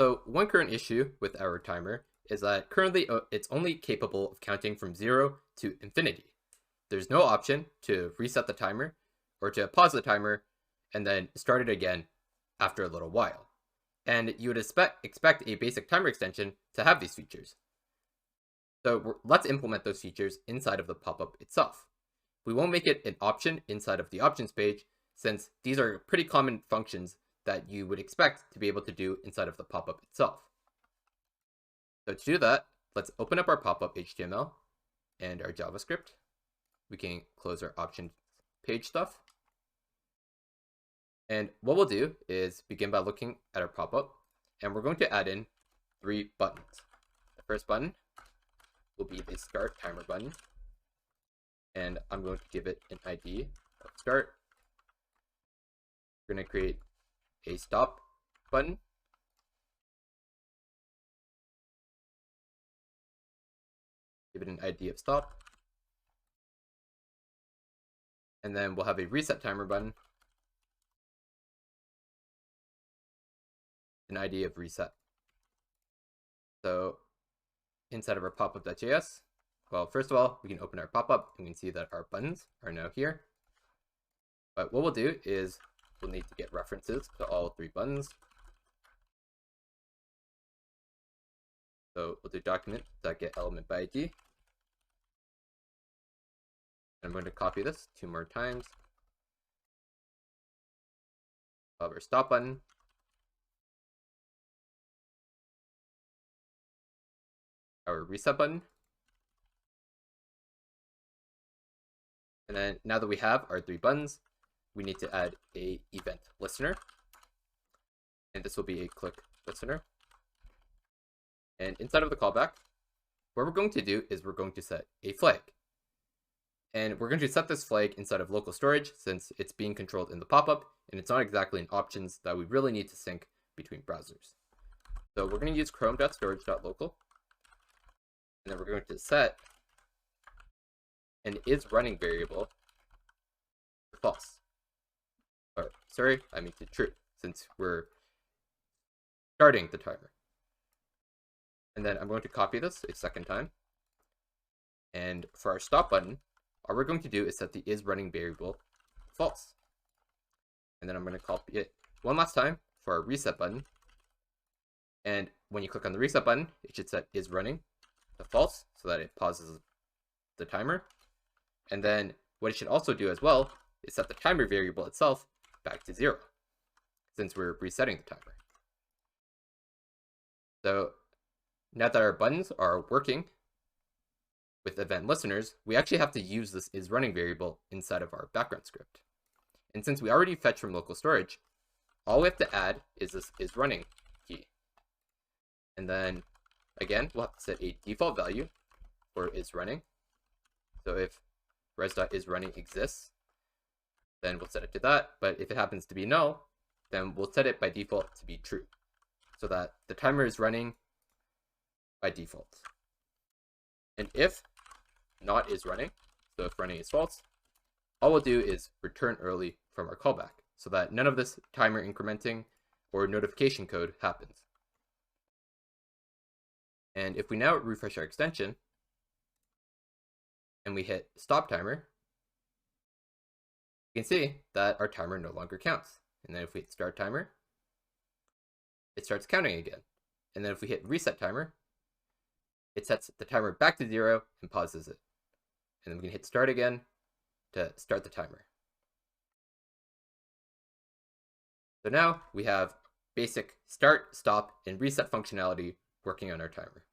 So one current issue with our timer is that currently it's only capable of counting from 0 to infinity. There's no option to reset the timer or to pause the timer and then start it again after a little while. And you would expect a basic timer extension to have these features. So let's implement those features inside of the pop-up itself. We won't make it an option inside of the options page, since these are pretty common functions that you would expect to be able to do inside of the pop-up itself. So to do that, let's open up our pop-up HTML and our JavaScript. We can close our options page stuff. And what we'll do is begin by looking at our pop-up, and we're going to add in 3 buttons. The first button will be the start timer button, and I'm going to give it an ID of start. We're going to create a stop button, give it an ID of stop, and then we'll have a reset timer button, an ID of reset. So inside of our popup.js, well, first of all, we can open our pop-up and we can see that our buttons are now here. But what we'll do is we'll need to get references to all 3 buttons. So we'll do document.getElementById. And I'm going to copy this 2 more times. We'll have our stop button. Our reset button. And then now that we have our 3 buttons, we need to add a event listener. And this will be a click listener. And inside of the callback, what we're going to do is we're going to set a flag. And we're going to set this flag inside of local storage since it's being controlled in the pop-up and it's not exactly in options that we really need to sync between browsers. So we're going to use chrome.storage.local. And then we're going to set an isRunning variable to false. Or, sorry, I mean to true, since we're starting the timer. And then I'm going to copy this a second time. And for our stop button, all we're going to do is set the isRunning variable to false. And then I'm going to copy it one last time for our reset button. And when you click on the reset button, it should set isRunning to false so that it pauses the timer. And then what it should also do as well is set the timer variable itself back to 0, since we're resetting the timer. So now that our buttons are working with event listeners, we actually have to use this isRunning variable inside of our background script. And since we already fetched from local storage, all we have to add is this isRunning key. And then again, we'll have to set a default value for isRunning. So if res.isRunning exists, then we'll set it to that. But if it happens to be null, then we'll set it by default to be true, so that the timer is running by default. And if not is running, so if running is false, all we'll do is return early from our callback, so that none of this timer incrementing or notification code happens. And if we now refresh our extension, and we hit stop timer, you can see that our timer no longer counts. And then if we hit start timer, it starts counting again. And then if we hit reset timer, it sets the timer back to 0 and pauses it. And then we can hit start again to start the timer. So now we have basic start, stop, and reset functionality working on our timer.